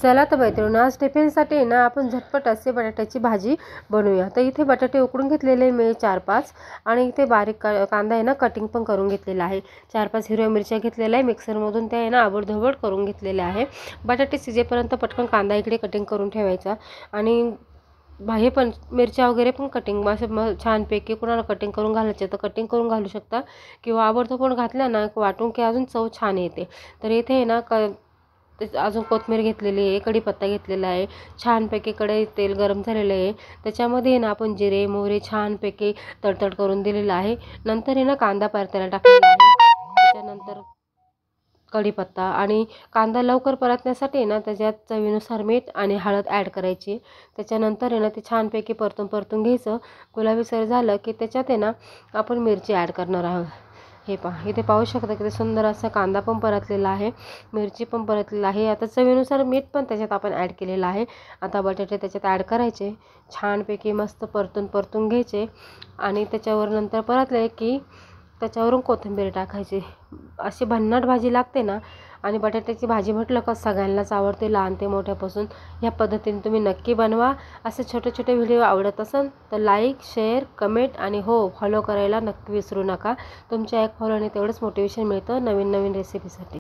चला तर मैत्रिणी, आज टिफिनसाठी ना आपण झटपट असे बटाट्याची भाजी बनवूया। तर इथे बटाटे उकडून घेतलेले मी 4-5 आणि इथे बारीक कांदा आहे ना कटिंग पण करून घेतलेला आहे। 4-5 हिरव्या मिरच्या घेतलेल्या आहे मिक्सरमधून, त्या आहे ना आबडधोबड करून घेतलेल्या आहे। बटाटे शिजेपर्यंत पटकन कांदा इकडे कटिंग करून ठेवायचा आणि हे पण मिरच्या वगैरे पण कटिंग असं छानपैकी कोणाला कटिंग करून घालायचे तर कटिंग करून घालू शकता किंवा आबडधोबड घातल्या ना वाटून की अजून चव छान येते। तर इथे आहे ना अजून कोथिंबीर घेतलेली आहे, कढीपत्ता घेतलेला आहे, छानपैकी कढईत तेल गरम झालेलं आहे, त्याच्यामध्ये ना आपण जिरे मोहरी छानपैकी तडतड करून दिलेला आहे। नंतर आहे ना कांदा परतायला टाकलेला आहे, त्याच्यानंतर कढीपत्ता आणि कांदा लवकर परतण्यासाठी ना त्याच्यात चवीनुसार मीठ आणि हळद ॲड करायची। त्याच्यानंतर आहे ना ते छानपैकी परतून घ्यायचं। गुलाबीसर झालं की त्याच्यात आहे ना आपण मिरची ॲड करणार आहोत। हे पहा, इथे पाहू शकता किती सुंदर असा कांदा पण परतलेला आहे, मिरची पण परतलेला आहे। आता चवीनुसार मीठ पण त्याच्यात आपण ॲड केलेलं आहे। आता बटाटे त्याच्यात ॲड करायचे, छानपैकी मस्त परतून घ्यायचे आणि त्याच्यावर नंतर परतले की त्याच्यावरून कोथिंबीर टाकायची। अशी भन्नाट भाजी लागते ना, आणि बटाट्याची भाजी म्हटलं का सगळ्यांनाच आवडते, लहान ते मोठ्यापासून। ह्या पद्धतीने तुम्ही नक्की बनवा। असे छोटे छोटे व्हिडिओ आवडत असेल तर लाईक शेअर कमेंट आणि हो फॉलो करायला नक्की विसरू नका। तुमच्या एक फॉलोने तेवढंच मोटिवेशन मिळतं नवीन नवीन रेसिपीसाठी।